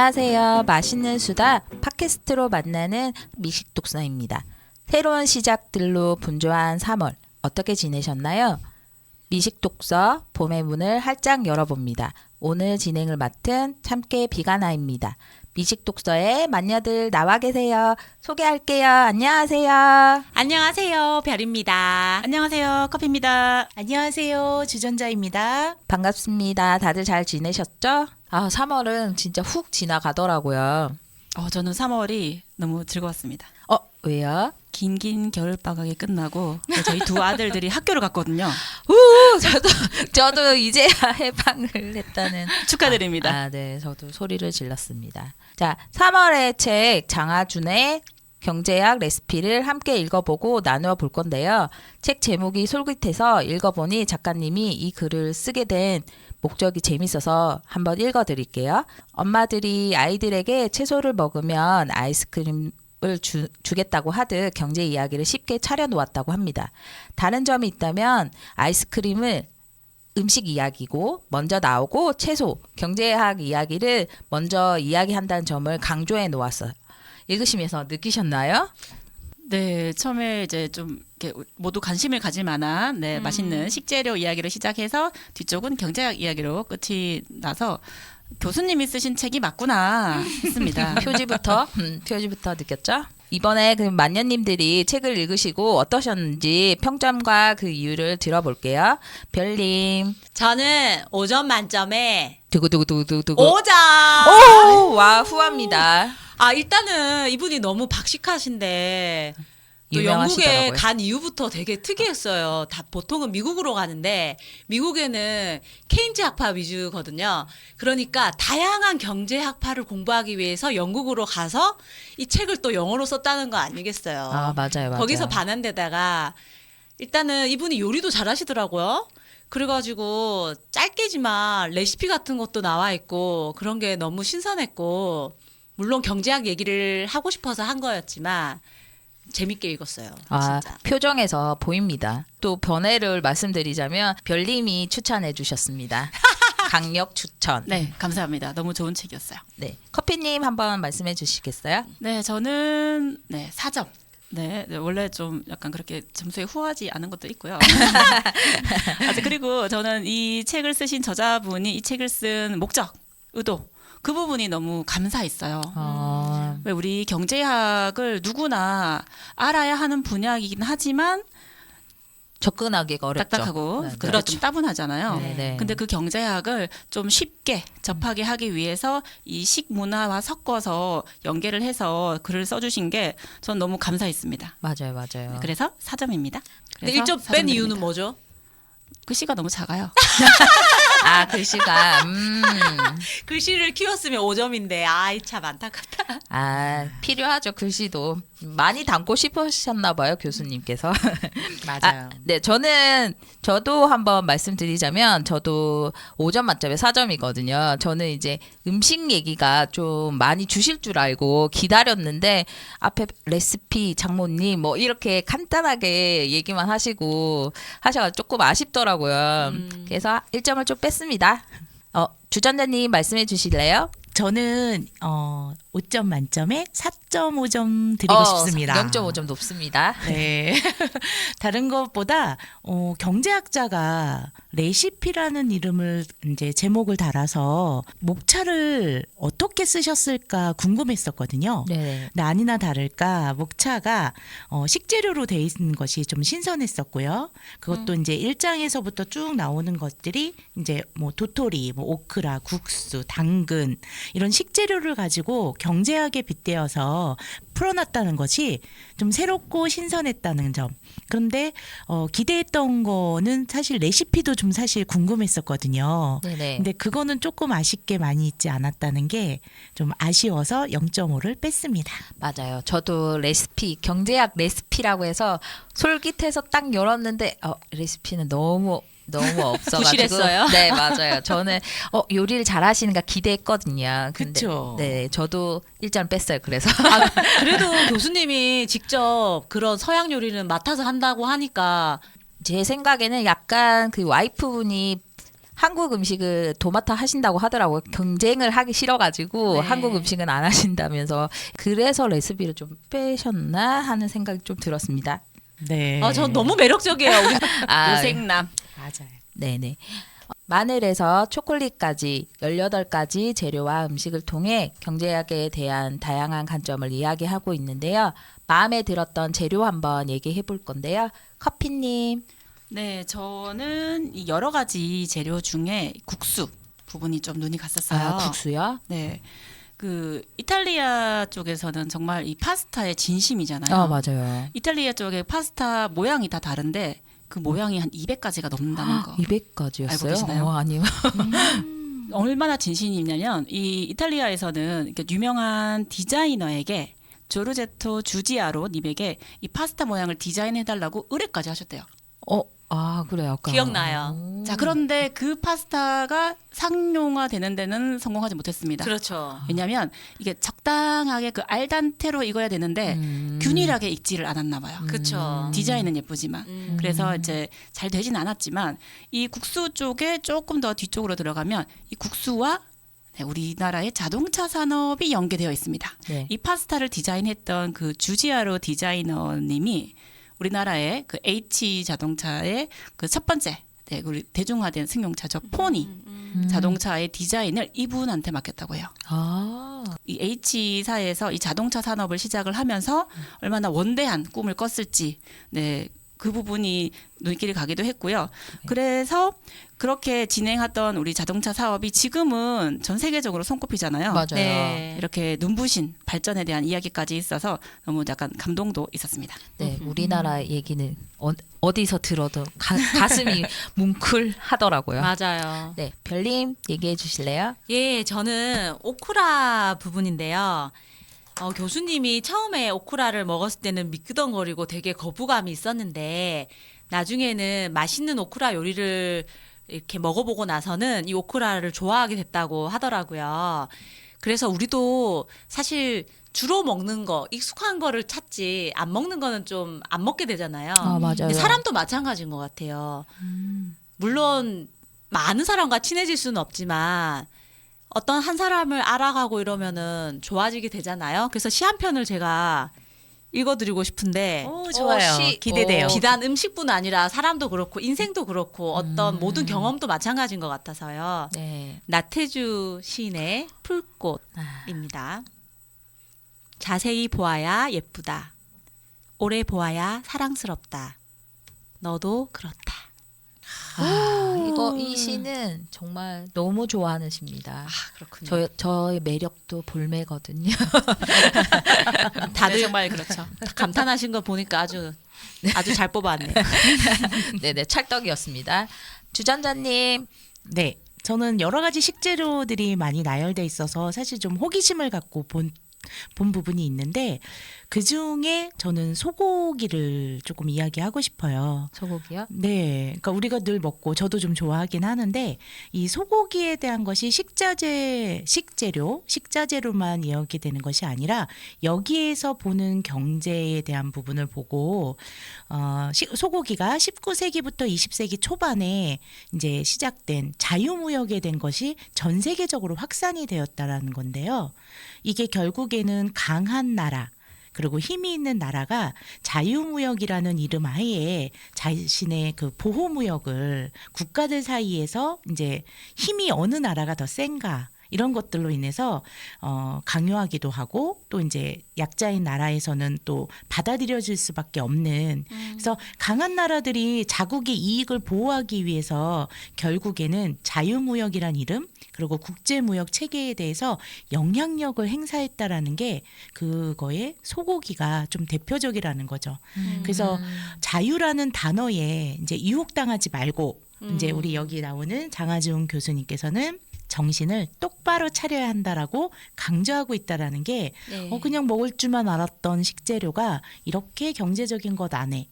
안녕하세요. 맛있는 수다 팟캐스트로 만나는 미식독서입니다. 새로운 시작들로 분주한 3월 어떻게 지내셨나요? 미식독서 봄의 문을 활짝 열어봅니다. 오늘 진행을 맡은 참깨 비가나입니다. 미식독서의 만녀들 나와 계세요. 소개할게요. 안녕하세요. 안녕하세요. 별입니다. 안녕하세요. 커피입니다. 안녕하세요. 주전자입니다. 반갑습니다. 다들 잘 지내셨죠? 3월은 진짜 훅 지나가더라고요. 저는 3월이 너무 즐거웠습니다. 왜요? 긴 겨울방학이 끝나고 저희 두 아들들이 학교를 갔거든요. 저도 이제야 해방을 했다는. 축하드립니다. 네, 저도 소리를 질렀습니다. 자, 3월의 책 장하준의 경제학 레시피를 함께 읽어보고 나누어 볼 건데요. 책 제목이 솔깃해서 읽어보니 작가님이 이 글을 쓰게 된 목적이 재밌어서 한번 읽어드릴게요. 엄마들이 아이들에게 채소를 먹으면 아이스크림을 주겠다고 하듯 경제 이야기를 쉽게 차려놓았다고 합니다. 다른 점이 있다면 아이스크림을 음식 이야기고 먼저 나오고 채소, 경제학 이야기를 먼저 이야기한다는 점을 강조해 놓았어요. 읽으시면서 느끼셨나요? 네, 처음에 이제 좀 이렇게 모두 관심을 가질 만한 맛있는 식재료 이야기를 시작해서 뒤쪽은 경제학 이야기로 끝이 나서 교수님이 쓰신 책이 맞구나 했습니다. 표지부터 느꼈죠? 이번에 그 만년님들이 책을 읽으시고 어떠셨는지 평점과 그 이유를 들어볼게요. 별님. 저는 5점 만점에 두구두구두구두구. 5점! 오! 와, 후합니다. 일단은 이분이 너무 박식하신데 또 영국에 유명하시더라고요. 간 이후부터 되게 특이했어요. 다 보통은 미국으로 가는데 미국에는 케인즈 학파 위주거든요. 그러니까 다양한 경제 학파를 공부하기 위해서 영국으로 가서 이 책을 또 영어로 썼다는 거 아니겠어요. 맞아요. 거기서 반한데다가 일단은 이분이 요리도 잘하시더라고요. 그래가지고 짧게지만 레시피 같은 것도 나와 있고 그런 게 너무 신선했고 물론 경제학 얘기를 하고 싶어서 한 거였지만 재밌게 읽었어요. 진짜. 표정에서 보입니다. 또 변해를 말씀드리자면 별님이 추천해 주셨습니다. 강력 추천. 네, 감사합니다. 너무 좋은 책이었어요. 네, 커피님 한번 말씀해 주시겠어요? 네, 저는 4점. 네, 원래 좀 약간 그렇게 점수에 후하지 않은 것도 있고요. 그리고 저는 이 책을 쓰신 저자분이 이 책을 쓴 목적, 의도 그 부분이 너무 감사했어요. 왜 우리 경제학을 누구나 알아야 하는 분야이긴 하지만 접근하기가 어렵죠. 딱딱하고 네, 그렇죠. 좀 따분하잖아요. 네. 근데 그 경제학을 좀 쉽게 접하게 하기 위해서 이 식문화와 섞어서 연계를 해서 글을 써주신 게 전 너무 감사했습니다. 맞아요. 그래서 4점입니다. 근데 1점 뺀 이유는 뭐죠? 글씨가 너무 작아요. 글씨가 글씨를 키웠으면 5점인데 아이 참 안타깝다. 필요하죠. 글씨도 많이 담고 싶으셨나 봐요, 교수님께서. 맞아요. 네, 저도 한번 말씀드리자면 저도 5점 만점에 4점이거든요. 저는 이제 음식 얘기가 좀 많이 주실 줄 알고 기다렸는데 앞에 레시피 장모님 뭐 이렇게 간단하게 얘기만 하셔서 조금 아쉽더라고요. 그래서 1점을 좀 뺐습니다. 주전자님 말씀해 주실래요? 저는 5점 만점에 4.5점 드리고 싶습니다. 0.5점 높습니다. 네. 다른 것보다 경제학자가 레시피라는 이름을 이제 제목을 달아서 목차를 어떻게 쓰셨을까 궁금했었거든요. 네. 근데 아니나 다를까 목차가 식재료로 돼 있는 것이 좀 신선했었고요. 그것도 이제 1장에서부터 쭉 나오는 것들이 이제 뭐 도토리, 뭐 오크라, 국수, 당근 이런 식재료를 가지고 경제학에 빗대어서 풀어놨다는 것이 좀 새롭고 신선했다는 점. 그런데 기대했던 거는 사실 레시피도 좀 사실 궁금했었거든요. 네네. 근데 그거는 조금 아쉽게 많이 있지 않았다는 게 좀 아쉬워서 0.5를 뺐습니다. 맞아요. 저도 레시피, 경제학 레시피라고 해서 솔깃해서 딱 열었는데 레시피는 너무 없어가지고. 부실했어요? 네, 맞아요. 저는 요리를 잘하시는가 기대했거든요. 근데 그쵸. 네, 저도 1점 뺐어요. 그래서 그래도 교수님이 직접 그런 서양 요리는 맡아서 한다고 하니까 제 생각에는 약간 그 와이프분이 한국 음식을 도맡아 하신다고 하더라고요. 경쟁을 하기 싫어가지고 네. 한국 음식은 안 하신다면서 그래서 레시피를 좀 빼셨나 하는 생각이 좀 들었습니다. 네. 전 너무 매력적이에요. 우리 요생남. 맞아요. 네네. 마늘에서 초콜릿까지 18가지 재료와 음식을 통해 경제학에 대한 다양한 관점을 이야기하고 있는데요. 마음에 들었던 재료 한번 얘기해 볼 건데요. 커피님. 네, 저는 이 여러 가지 재료 중에 국수 부분이 좀 눈이 갔었어요. 국수요? 네. 그 이탈리아 쪽에서는 정말 이 파스타의 진심이잖아요. 맞아요. 이탈리아 쪽의 파스타 모양이 다 다른데 그 모양이 한 200가지가 넘는다는 거. 200가지였어요? 알고 계시나요? 아니요. 얼마나 진심이냐면 이 이탈리아에서는 이렇게 유명한 디자이너에게 조르제토 주지아로 님에게 이 파스타 모양을 디자인해달라고 의뢰까지 하셨대요. 그래요. 아까. 기억나요. 자, 그런데 그 파스타가 상용화 되는 데는 성공하지 못했습니다. 그렇죠. 왜냐하면 이게 적당하게 그 알단테로 익어야 되는데 균일하게 익지를 않았나 봐요. 그렇죠. 디자인은 예쁘지만. 그래서 이제 잘 되진 않았지만 이 국수 쪽에 조금 더 뒤쪽으로 들어가면 이 국수와 네, 우리나라의 자동차 산업이 연계되어 있습니다. 네. 이 파스타를 디자인했던 그 주지아로 디자이너님이 우리나라의 그 H 자동차의 그 첫 번째 네, 우리 대중화된 승용차죠. 포니 자동차의 디자인을 이분한테 맡겼다고 해요. 이 H사에서 이 자동차 산업을 시작을 하면서 얼마나 원대한 꿈을 꿨을지 네, 그 부분이 눈길이 가기도 했고요. 그래서 그렇게 진행하던 우리 자동차 사업이 지금은 전 세계적으로 손꼽히잖아요. 맞아요. 네. 이렇게 눈부신 발전에 대한 이야기까지 있어서 너무 약간 감동도 있었습니다. 네, 우리나라 얘기는 어디서 들어도 가슴이 뭉클하더라고요. 맞아요. 네, 별님 얘기해 주실래요? 예, 저는 오크라 부분인데요. 교수님이 처음에 오크라를 먹었을 때는 미끄덩거리고 되게 거부감이 있었는데 나중에는 맛있는 오크라 요리를 이렇게 먹어보고 나서는 이 오크라를 좋아하게 됐다고 하더라고요. 그래서 우리도 사실 주로 먹는 거, 익숙한 거를 찾지 안 먹는 거는 좀 안 먹게 되잖아요. 맞아요. 근데 사람도 마찬가지인 것 같아요. 물론 많은 사람과 친해질 수는 없지만 어떤 한 사람을 알아가고 이러면은 좋아지게 되잖아요. 그래서 시 한 편을 제가 읽어드리고 싶은데 오, 좋아요. 기대돼요. 비단 음식뿐 아니라 사람도 그렇고 인생도 그렇고 어떤 모든 경험도 마찬가지인 것 같아서요. 네. 나태주 시인의 풀꽃입니다. 자세히 보아야 예쁘다. 오래 보아야 사랑스럽다. 너도 그렇다. 이 시는 정말 너무 좋아하는 시입니다. 그렇군요. 저의 매력도 볼매거든요. 다들 정말 그렇죠. 감탄하신 거 보니까 아주 잘 뽑았네요. 네네, 찰떡이었습니다. 주전자님. 네. 저는 여러 가지 식재료들이 많이 나열돼 있어서 사실 좀 호기심을 갖고 본 부분이 있는데 그 중에 저는 소고기를 조금 이야기하고 싶어요. 소고기요? 네, 그러니까 우리가 늘 먹고 저도 좀 좋아하긴 하는데 이 소고기에 대한 것이 식자재로만 이야기되는 것이 아니라 여기에서 보는 경제에 대한 부분을 보고 소고기가 19세기부터 20세기 초반에 이제 시작된 자유무역에 된 것이 전 세계적으로 확산이 되었다라는 건데요. 이게 결국에는 강한 나라 그리고 힘이 있는 나라가 자유무역이라는 이름 하에 자신의 그 보호무역을 국가들 사이에서 이제 힘이 어느 나라가 더 센가 이런 것들로 인해서 강요하기도 하고 또 이제 약자인 나라에서는 또 받아들여질 수밖에 없는 그래서 강한 나라들이 자국의 이익을 보호하기 위해서 결국에는 자유무역이란 이름 그리고 국제무역 체계에 대해서 영향력을 행사했다라는 게 그거의 소고기가 좀 대표적이라는 거죠. 그래서 자유라는 단어에 이제 유혹당하지 말고 이제 우리 여기 나오는 장하준 교수님께서는 정신을 똑바로 차려야 한다라고 강조하고 있다라는 게 그냥 먹을 줄만 알았던 식재료가 이렇게 경제적인 것 안에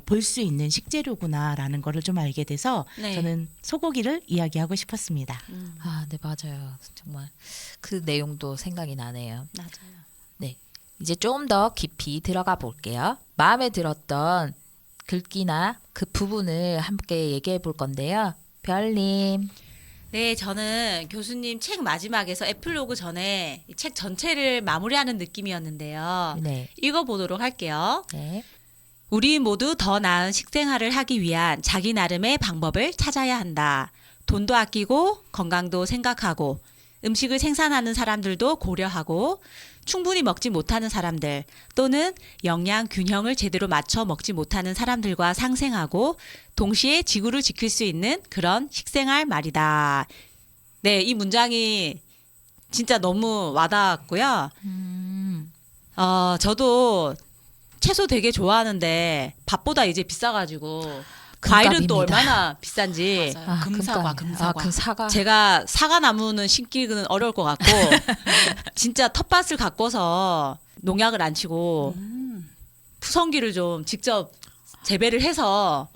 볼 수 있는 식재료구나라는 거를 좀 알게 돼서 네. 저는 소고기를 이야기하고 싶었습니다. 네, 맞아요. 정말 그 내용도 생각이 나네요. 맞아요. 네, 이제 좀 더 깊이 들어가 볼게요. 마음에 들었던 글귀나 그 부분을 함께 얘기해 볼 건데요. 별님. 네, 저는 교수님 책 마지막에서 에필로그 전에 이 책 전체를 마무리하는 느낌이었는데요. 네. 읽어보도록 할게요. 네. 우리 모두 더 나은 식생활을 하기 위한 자기 나름의 방법을 찾아야 한다. 돈도 아끼고 건강도 생각하고 음식을 생산하는 사람들도 고려하고 충분히 먹지 못하는 사람들 또는 영양 균형을 제대로 맞춰 먹지 못하는 사람들과 상생하고 동시에 지구를 지킬 수 있는 그런 식생활 말이다. 네, 이 문장이 진짜 너무 와닿았고요. 저도 채소 되게 좋아하는데 밥보다 이제 비싸가지고 과일은 또 금값입니다. 얼마나 비싼지 맞아요. 금사과, 금사과. 금사과. 제가 사과 나무는 심기는 어려울 것 같고 진짜 텃밭을 가꿔서 농약을 안 치고 푸성기를 좀 직접 재배를 해서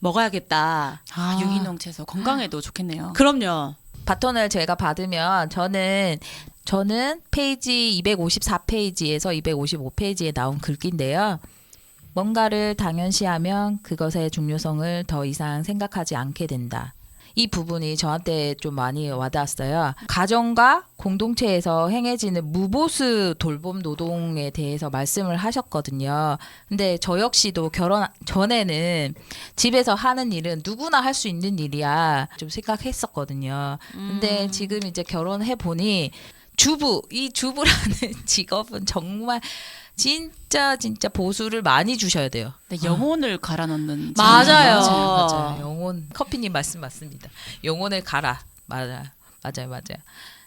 먹어야겠다. 유기농 채소 건강에도 좋겠네요. 그럼요. 바톤을 제가 받으면 저는 페이지 254페이지에서 255페이지에 나온 글귀인데요. 뭔가를 당연시하면 그것의 중요성을 더 이상 생각하지 않게 된다. 이 부분이 저한테 좀 많이 와닿았어요. 가정과 공동체에서 행해지는 무보수 돌봄 노동에 대해서 말씀을 하셨거든요. 근데 저 역시도 결혼 전에는 집에서 하는 일은 누구나 할 수 있는 일이야 좀 생각했었거든요. 근데 지금 이제 결혼해 보니 이 주부라는 직업은 정말 진짜 보수를 많이 주셔야 돼요. 네, 영혼을 갈아 넣는 맞아요. 맞아요. 영혼 커피님 말씀 맞습니다. 영혼을 갈아. 맞아요.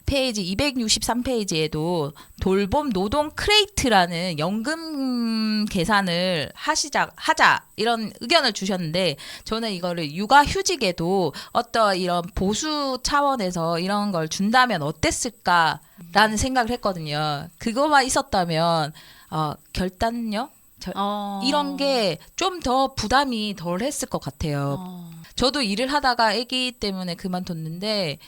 페이지 263페이지에도 돌봄 노동 크레이트라는 연금 계산을 하자 이런 의견을 주셨는데 저는 이거를 육아휴직에도 어떤 이런 보수 차원에서 이런 걸 준다면 어땠을까라는 생각을 했거든요. 그거만 있었다면 결단력 이런 게 좀 더 부담이 덜 했을 것 같아요. 저도 일을 하다가 아기 때문에 그만뒀는데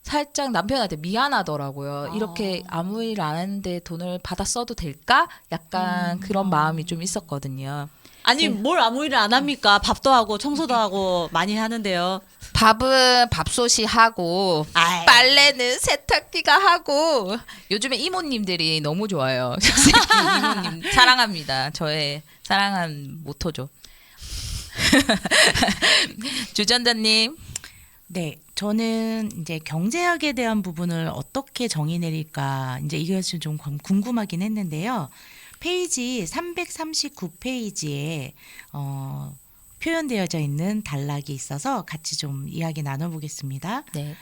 살짝 남편한테 미안하더라고요. 이렇게 아무 일 안 했는데 돈을 받아 써도 될까? 약간 그런 마음이 좀 있었거든요. 아니 뭘 아무 일을 안 합니까? 밥도 하고 청소도 하고 많이 하는데요. 밥은 밥솥이 하고 아이. 빨래는 세탁기가 하고 요즘에 이모님들이 너무 좋아요. 식세기 이모님 사랑합니다. 저의 사랑한 모토죠. 주전자님. 네, 저는 이제 경제학에 대한 부분을 어떻게 정의 내릴까 이제 이것이 좀 궁금하긴 했는데요. 페이지 339페이지에 표현되어져 있는 단락이 있어서 같이 좀 이야기 나눠보겠습니다. 네.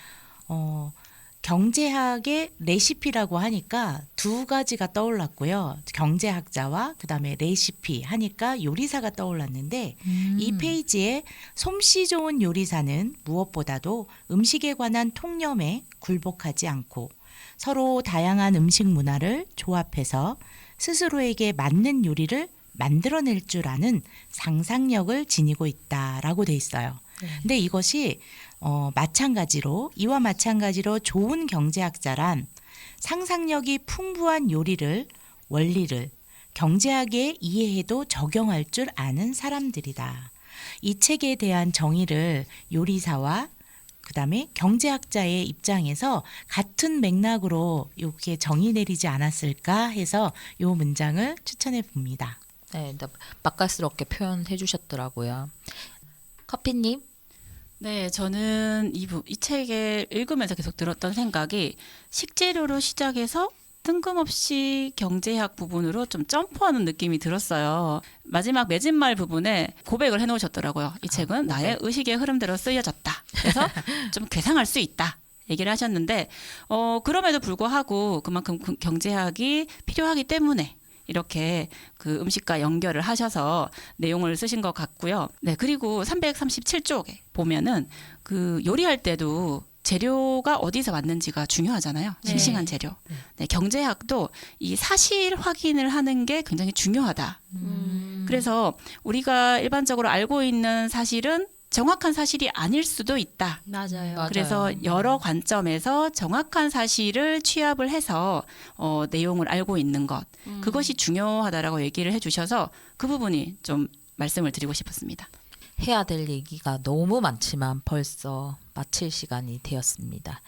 경제학의 레시피라고 하니까 두 가지가 떠올랐고요. 경제학자와 그다음에 레시피 하니까 요리사가 떠올랐는데 이 페이지에 솜씨 좋은 요리사는 무엇보다도 음식에 관한 통념에 굴복하지 않고 서로 다양한 음식 문화를 조합해서 스스로에게 맞는 요리를 만들어낼 줄 아는 상상력을 지니고 있다라고 돼 있어요. 근데 이것이 이와 마찬가지로 좋은 경제학자란 상상력이 풍부한 요리를 원리를 경제학에 이해해도 적용할 줄 아는 사람들이다. 이 책에 대한 정의를 요리사와 그다음에 경제학자의 입장에서 같은 맥락으로 이렇게 정의 내리지 않았을까 해서 이 문장을 추천해 봅니다. 네, 맛깔스럽게 표현해 주셨더라고요. 커피님. 네, 저는 이 책을 읽으면서 계속 들었던 생각이 식재료로 시작해서 뜬금없이 경제학 부분으로 좀 점프하는 느낌이 들었어요. 마지막 맺은말 부분에 고백을 해놓으셨더라고요. 이 책은 나의 의식의 흐름대로 쓰여졌다. 그래서 좀 괴상할 수 있다. 얘기를 하셨는데 그럼에도 불구하고 그만큼 경제학이 필요하기 때문에 이렇게 그 음식과 연결을 하셔서 내용을 쓰신 것 같고요. 네, 그리고 337쪽에 보면은 그 요리할 때도 재료가 어디서 왔는지가 중요하잖아요. 싱싱한 재료. 네, 경제학도 이 사실 확인을 하는 게 굉장히 중요하다. 그래서 우리가 일반적으로 알고 있는 사실은 정확한 사실이 아닐 수도 있다. 맞아요. 그래서 여러 관점에서 정확한 사실을 취합을 해서 내용을 알고 있는 것. 그것이 중요하다라고 얘기를 해주셔서 그 부분이 좀 말씀을 드리고 싶었습니다. 해야 될 얘기가 너무 많지만 벌써 마칠 시간이 되었습니다.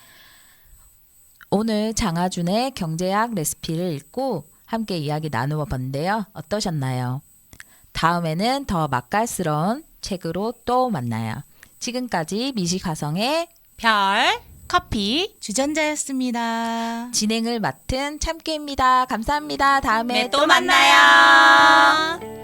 오늘 장하준의 경제학 레시피를 읽고 함께 이야기 나누어 봤는데요. 어떠셨나요? 다음에는 더 맛깔스러운 책으로 또 만나요. 지금까지 미식가성의 별. 커피 주전자였습니다. 진행을 맡은 참깨입니다. 감사합니다. 다음에 또 만나요.